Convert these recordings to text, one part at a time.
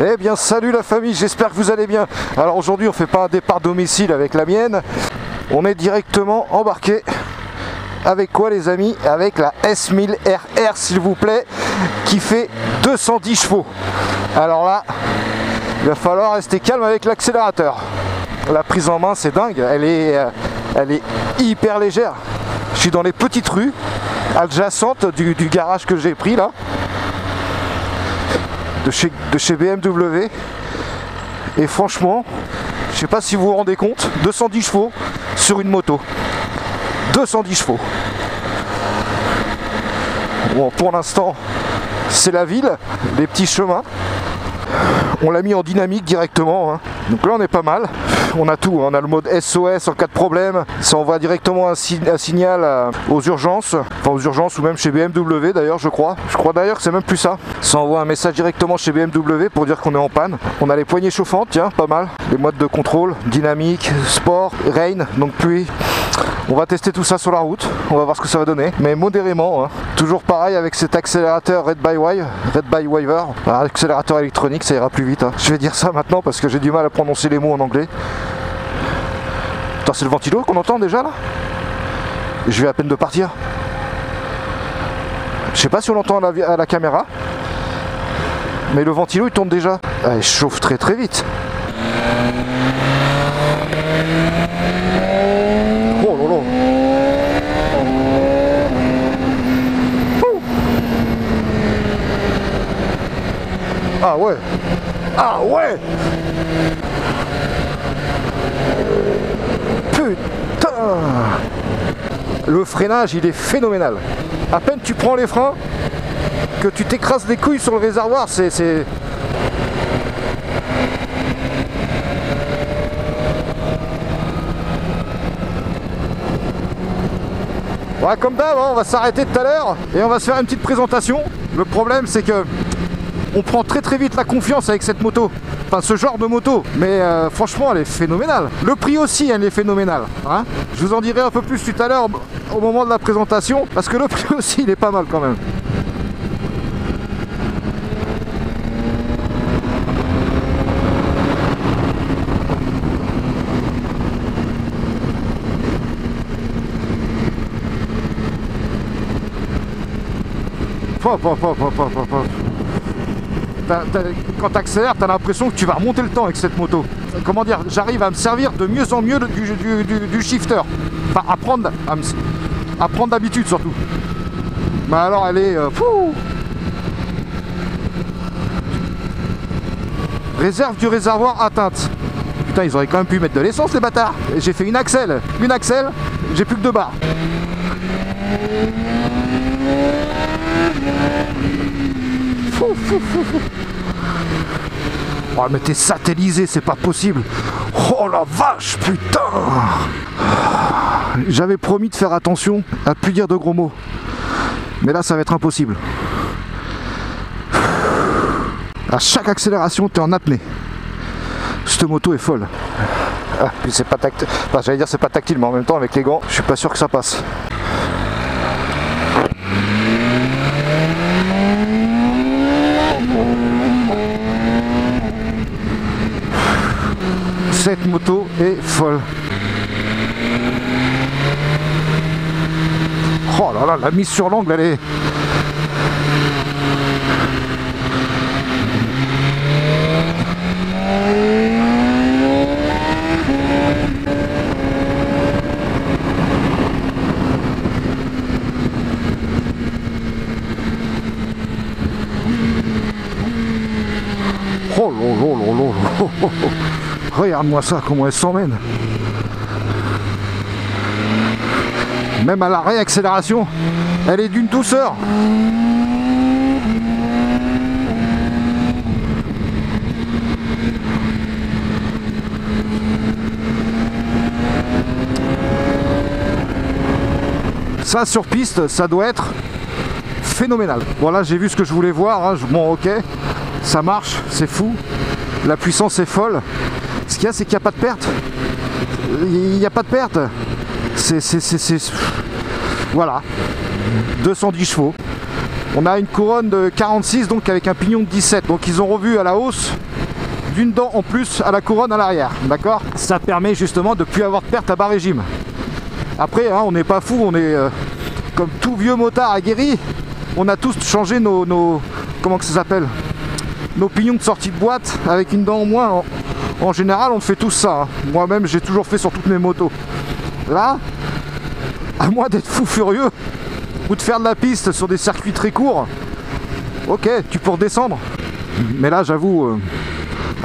Eh bien salut la famille, j'espère que vous allez bien. Alors aujourd'hui on fait pas un départ domicile avec la mienne, on est directement embarqué. Avec quoi les amis? Avec la S1000RR s'il vous plaît, qui fait 210 chevaux. Alors là, il va falloir rester calme avec l'accélérateur. La prise en main c'est dingue, elle est hyper légère. Je suis dans les petites rues adjacentes du garage que j'ai pris là. De chez BMW, et franchement je sais pas si vous vous rendez compte, 210 chevaux sur une moto, 210 chevaux. Bon, pour l'instant c'est la ville, les petits chemins, on l'a mis en dynamique directement hein. Donc là on est pas mal, on a tout, on a le mode SOS en cas de problème, ça envoie directement un signal aux urgences, enfin aux urgences ou même chez BMW d'ailleurs je crois d'ailleurs que c'est même plus ça, ça envoie un message directement chez BMW pour dire qu'on est en panne. On a les poignées chauffantes, tiens, pas mal, les modes de contrôle, dynamique, sport, rain, donc pluie. On va tester tout ça sur la route, on va voir ce que ça va donner, mais modérément, hein. Toujours pareil avec cet accélérateur Red by Wire, accélérateur électronique, ça ira plus vite hein. Je vais dire ça maintenant parce que j'ai du mal à prononcer les mots en anglais. Attends, c'est le ventilo qu'on entend déjà là? Je vais à peine de partir. Je sais pas si on l'entend à la caméra, mais le ventilo il tourne déjà. Ah, il chauffe très très vite. Oh là là. Ah ouais. Ah ouais. Putain. Le freinage il est phénoménal. À peine tu prends les freins que tu t'écrases les couilles sur le réservoir, c'est... Ouais, comme d'hab, hein, on va s'arrêter tout à l'heure et on va se faire une petite présentation. Le problème c'est que on prend très très vite la confiance avec cette moto, enfin ce genre de moto, mais franchement elle est phénoménale. Le prix aussi elle est phénoménale hein. Je vous en dirai un peu plus tout à l'heure au moment de la présentation, parce que le prix aussi il est pas mal quand même. Quand tu accélères, tu as l'impression que tu vas remonter le temps avec cette moto. Comment dire, j'arrive à me servir de mieux en mieux du shifter. Enfin, à prendre d'habitude surtout. Mais alors, elle est... Réserve du réservoir atteinte. Putain, ils auraient quand même pu mettre de l'essence, les bâtards. J'ai fait une axelle, j'ai plus que 2 barres. Oh mais t'es satellisé, c'est pas possible. Oh la vache, putain. J'avais promis de faire attention à plus dire de gros mots, mais là ça va être impossible. À chaque accélération t'es en apnée. Cette moto est folle. Ah, puis c'est pas tactile, enfin, j'allais dire c'est pas tactile, mais en même temps avec les gants je suis pas sûr que ça passe. Cette moto est folle. Oh là là, la mise sur l'angle, elle est... Oh là là là là là. Regarde-moi ça, comment elle s'emmène. Même à la réaccélération, elle est d'une douceur. Ça sur piste, ça doit être phénoménal. Bon là j'ai vu ce que je voulais voir, hein. Bon ok, ça marche, c'est fou. La puissance est folle. Ce qu'il y a, c'est qu'il n'y a pas de perte. Il n'y a pas de perte. Voilà. 210 chevaux. On a une couronne de 46, donc avec un pignon de 17. Donc ils ont revu à la hausse d'une dent en plus à la couronne à l'arrière, d'accord? Ça permet justement de ne plus avoir de perte à bas régime. Après, hein, on n'est pas fou, on est comme tout vieux motard aguerri. On a tous changé nos comment que ça s'appelle? Nos pignons de sortie de boîte avec une dent en moins. En général, on fait tous ça. Hein. Moi-même, j'ai toujours fait sur toutes mes motos. Là, à moins d'être fou furieux ou de faire de la piste sur des circuits très courts, ok, tu peux redescendre. Mais là, j'avoue,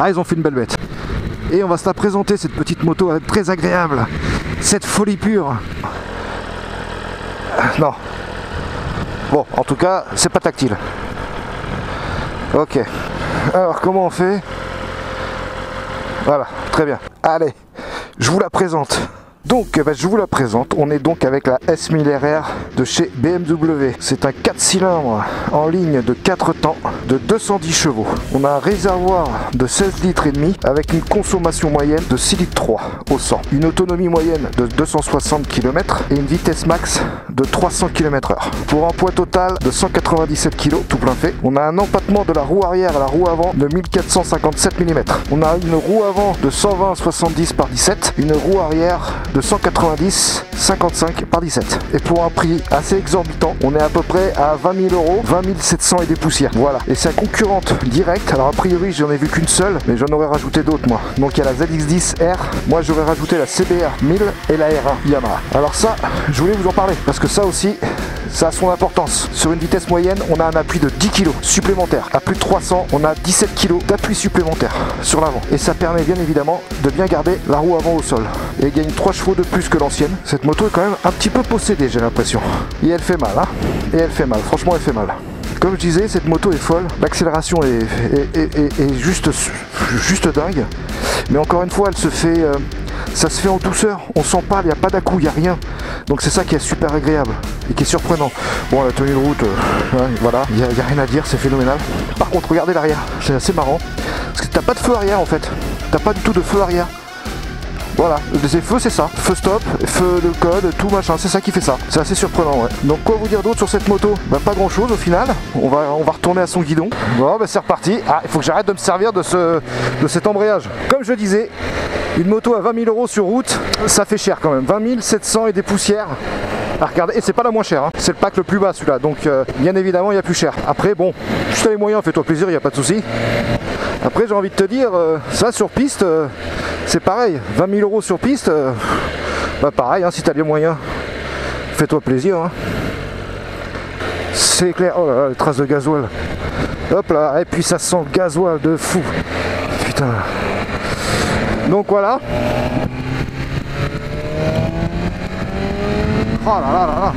ils ont fait une belle bête. Et on va se la présenter, cette petite moto très agréable. Cette folie pure. Non. Bon, en tout cas, c'est pas tactile. Ok. Alors, comment on fait? Voilà, très bien. Allez, je vous la présente. Donc, je vous la présente. On est donc avec la S1000RR de chez BMW. C'est un 4 cylindres en ligne de 4 temps de 210 chevaux. On a un réservoir de 16 litres et demi avec une consommation moyenne de 6 litres 3 au 100. Une autonomie moyenne de 260 km et une vitesse max de 300 km/h. Pour un poids total de 197 kg, tout plein fait. On a un empattement de la roue arrière à la roue avant de 1457 mm. On a une roue avant de 120/70 par 17. Une roue arrière de 190/55 par 17. Et pour un prix assez exorbitant, on est à peu près à 20 000 €, 20 700 et des poussières. Voilà. Et c'est un concurrente direct. Alors a priori, j'en ai vu qu'une seule, mais j'en aurais rajouté d'autres moi. Donc il y a la ZX10R. Moi, j'aurais rajouté la CBR 1000 et la R1 Yamaha. Alors ça, je voulais vous en parler parce que ça aussi, ça a son importance. Sur une vitesse moyenne, on a un appui de 10 kg supplémentaire. À plus de 300, on a 17 kg d'appui supplémentaire sur l'avant. Et ça permet bien évidemment de bien garder la roue avant au sol. Et il gagne 3 chevaux de plus que l'ancienne. Cette moto est quand même un petit peu possédée, j'ai l'impression. Et elle fait mal, hein. Et elle fait mal, franchement elle fait mal. Comme je disais, cette moto est folle. L'accélération est juste dingue. Mais encore une fois, elle se fait... ça se fait en douceur, on sent pas, il n'y a pas d'à-coup, il n'y a rien. Donc c'est ça qui est super agréable et qui est surprenant. Bon, la tenue de route, voilà, il n'y a rien à dire, c'est phénoménal. Par contre, regardez l'arrière, c'est assez marrant. Parce que t'as pas de feu arrière en fait. T'as pas du tout de feu arrière. Voilà, les feux c'est ça, feu stop, feu de code, tout machin, c'est ça qui fait ça. C'est assez surprenant, ouais. Donc quoi vous dire d'autre sur cette moto? Pas grand chose au final, on va retourner à son guidon. Bon, c'est reparti. Ah, il faut que j'arrête de me servir de cet embrayage. Comme je disais, une moto à 20 000 € sur route, ça fait cher quand même, 20 700 et des poussières. Ah, regardez, et c'est pas la moins chère, hein. C'est le pack le plus bas celui-là, donc bien évidemment il y a plus cher. Après bon, si tu as les moyens, fais-toi plaisir, il n'y a pas de souci. Après j'ai envie de te dire, ça sur piste, c'est pareil, 20 000 € sur piste, pareil, hein, si tu as les moyens, fais-toi plaisir. Hein. C'est clair, oh là là, les traces de gasoil. Hop là, et puis ça sent le gasoil de fou. Putain. Donc voilà. Oh là là là là.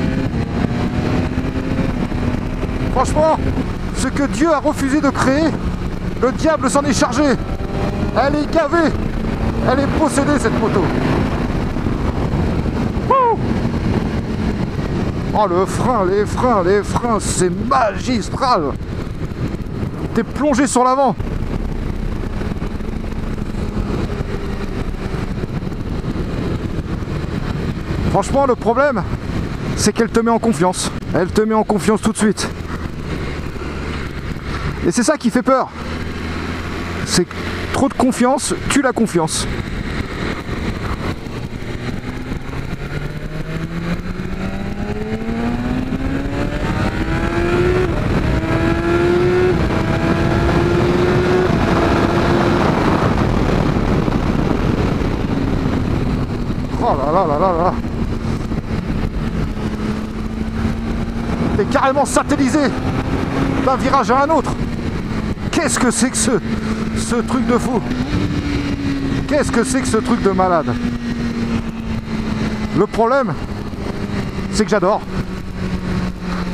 Franchement, ce que Dieu a refusé de créer, le diable s'en est chargé. Elle est gavée. Elle est possédée cette moto. Oh le frein, les freins, c'est magistral. T'es plongé sur l'avant. Franchement, le problème, c'est qu'elle te met en confiance. Elle te met en confiance tout de suite. Et c'est ça qui fait peur. C'est que trop de confiance tue la confiance. Oh là là là là là. T'es carrément satellisé d'un virage à un autre. Qu'est-ce que c'est que ce truc de fou? Qu'est-ce que c'est que ce truc de malade? Le problème, c'est que j'adore.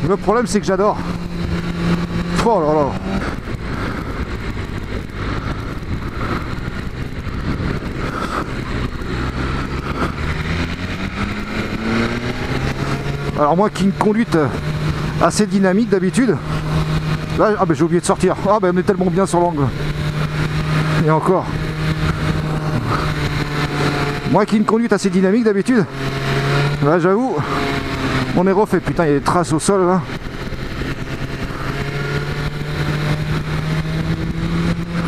Le problème, c'est que j'adore. Oh là là. Alors moi qui ai une conduite assez dynamique d'habitude, là j'ai oublié de sortir. Ah on est tellement bien sur l'angle. Et encore. Moi qui ai une conduite assez dynamique d'habitude, là j'avoue, on est refait. Putain, il y a des traces au sol là.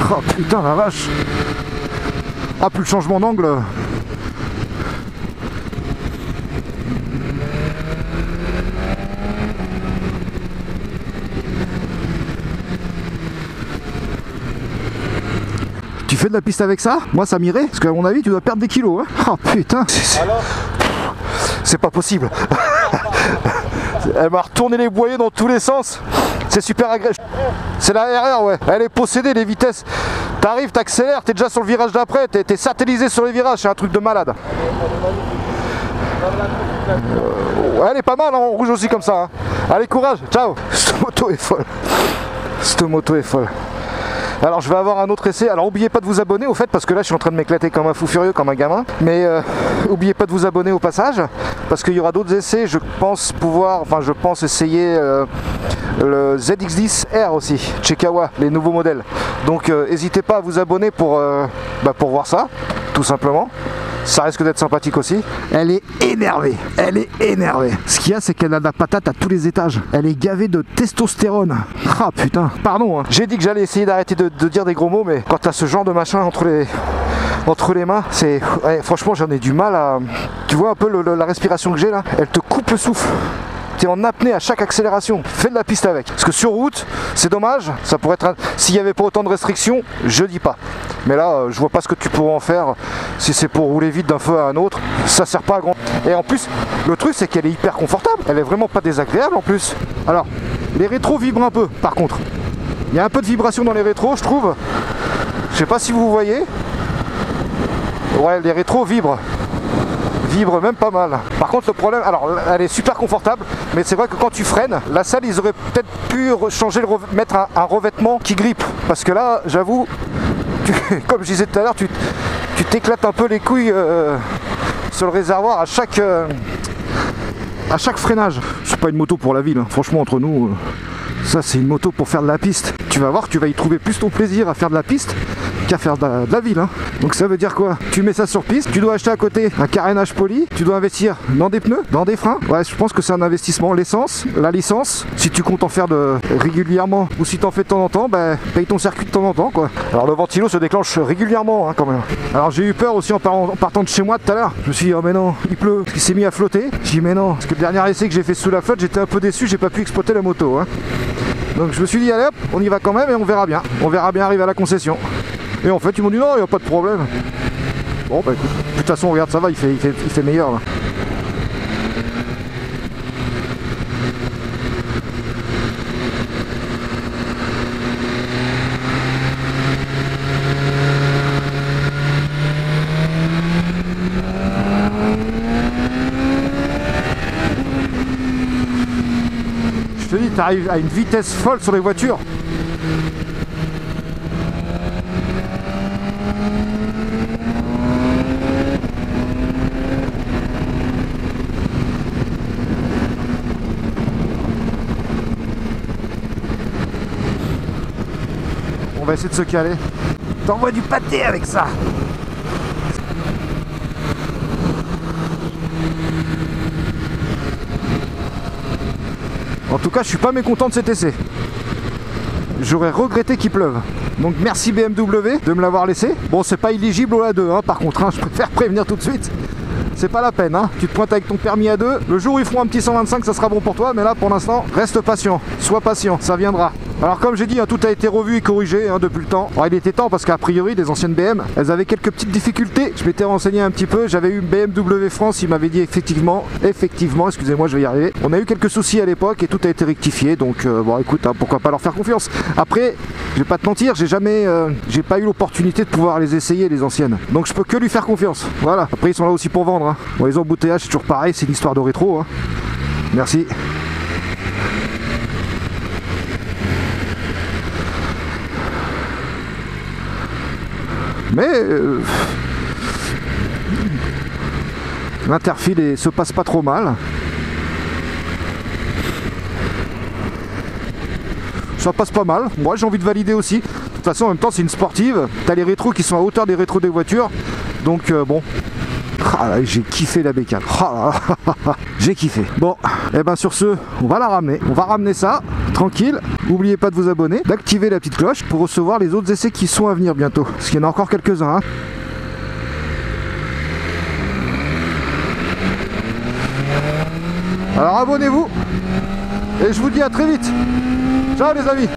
Oh putain la vache. Ah, plus le changement d'angle. Tu fais de la piste avec ça? Moi ça m'irait, parce qu'à mon avis tu dois perdre des kilos hein. Oh putain. C'est pas possible. Elle m'a retourné les boyaux dans tous les sens. C'est super agréable. C'est la RR ouais. Elle est possédée, les vitesses. T'arrives, t'accélères, t'es déjà sur le virage d'après, t'es satellisé sur les virages, c'est un truc de malade. Ouais, elle est pas mal hein, en rouge aussi comme ça hein. Allez courage, ciao. Cette moto est folle. Cette moto est folle. Alors je vais avoir un autre essai, alors n'oubliez pas de vous abonner au fait parce que là je suis en train de m'éclater comme un fou furieux, comme un gamin. Mais n'oubliez pas de vous abonner au passage parce qu'il y aura d'autres essais, je pense essayer le ZX10R aussi, chez Kawa, les nouveaux modèles. Donc n'hésitez pas à vous abonner pour voir ça, tout simplement. Ça risque d'être sympathique aussi. Elle est énervée, elle est énervée. Ce qu'il y a, c'est qu'elle a de la patate à tous les étages. Elle est gavée de testostérone. Ah putain, pardon hein. J'ai dit que j'allais essayer d'arrêter de dire des gros mots, mais quand t'as ce genre de machin entre les mains, c'est... Ouais, franchement, j'en ai du mal à... Tu vois un peu la respiration que j'ai là? Elle te coupe le souffle. T'es en apnée à chaque accélération, fais de la piste avec. Parce que sur route, c'est dommage, ça pourrait être s'il n'y avait pas autant de restrictions, je dis pas. Mais là, je vois pas ce que tu pourrais en faire si c'est pour rouler vite d'un feu à un autre. Ça sert pas à grand. Et en plus, le truc c'est qu'elle est hyper confortable. Elle est vraiment pas désagréable en plus. Alors, les rétros vibrent un peu par contre. Il y a un peu de vibration dans les rétros, je trouve. Je sais pas si vous voyez. Ouais, les rétros vibrent même pas mal. Par contre le problème, alors elle est super confortable, mais c'est vrai que quand tu freines, la selle ils auraient peut-être pu changer, mettre un revêtement qui grippe, parce que là j'avoue, comme je disais tout à l'heure, tu t'éclates un peu les couilles sur le réservoir à chaque freinage. C'est pas une moto pour la ville, hein. Franchement entre nous, ça c'est une moto pour faire de la piste. Tu vas voir que tu vas y trouver plus ton plaisir à faire de la piste qu'à faire de la ville hein. Donc ça veut dire quoi? Tu mets ça sur piste, tu dois acheter à côté un carénage poli, tu dois investir dans des pneus, dans des freins. Ouais, je pense que c'est un investissement. L'essence, la licence, si tu comptes en faire régulièrement ou si tu en fais de temps en temps, paye ton circuit de temps en temps quoi. Alors le ventilo se déclenche régulièrement hein, quand même. Alors j'ai eu peur aussi en partant de chez moi tout à l'heure. Je me suis dit oh mais non, il pleut, parce qu'il s'est mis à flotter. J'ai dit mais non, parce que le dernier essai que j'ai fait sous la flotte, j'étais un peu déçu, j'ai pas pu exploiter la moto hein. Donc je me suis dit allez hop, on y va quand même et on verra bien. On verra bien arriver à la concession. Et en fait ils m'ont dit non, il n'y a pas de problème. Bon bah écoute, de toute façon regarde ça va, il fait meilleur là. Je te dis, tu arrives à une vitesse folle sur les voitures. On va essayer de se caler. T'envoies du pâté avec ça. En tout cas, je suis pas mécontent de cet essai. J'aurais regretté qu'il pleuve. Donc merci BMW de me l'avoir laissé. Bon, c'est pas éligible au A2, hein, par contre, hein, je préfère prévenir tout de suite. C'est pas la peine, hein. Tu te pointes avec ton permis A2. Le jour où ils feront un petit 125, ça sera bon pour toi. Mais là, pour l'instant, reste patient. Sois patient, ça viendra. Alors comme j'ai dit, hein, tout a été revu et corrigé hein, depuis le temps. Alors, il était temps parce qu'a priori, les anciennes BM, elles avaient quelques petites difficultés. Je m'étais renseigné un petit peu. J'avais eu BMW France, il m'avait dit effectivement, excusez-moi, je vais y arriver. On a eu quelques soucis à l'époque et tout a été rectifié. Donc bon, écoute, hein, pourquoi pas leur faire confiance. Après, je vais pas te mentir, j'ai pas eu l'opportunité de pouvoir les essayer les anciennes. Donc je peux que lui faire confiance. Voilà. Après ils sont là aussi pour vendre. Hein. Bon, les embouteillages c'est toujours pareil, c'est une histoire de rétro. Hein. Merci. Mais l'interfile se passe pas trop mal. Ça passe pas mal. Moi j'ai envie de valider aussi. De toute façon en même temps c'est une sportive. T'as les rétros qui sont à hauteur des rétros des voitures. Donc bon. Ah là, j'ai kiffé la bécane. Ah, j'ai kiffé. Bon, et ben sur ce, on va la ramener. On va ramener ça tranquille. N'oubliez pas de vous abonner, d'activer la petite cloche pour recevoir les autres essais qui sont à venir bientôt. Parce qu'il y en a encore quelques-uns. Hein. Alors abonnez-vous et je vous dis à très vite. Ciao les amis.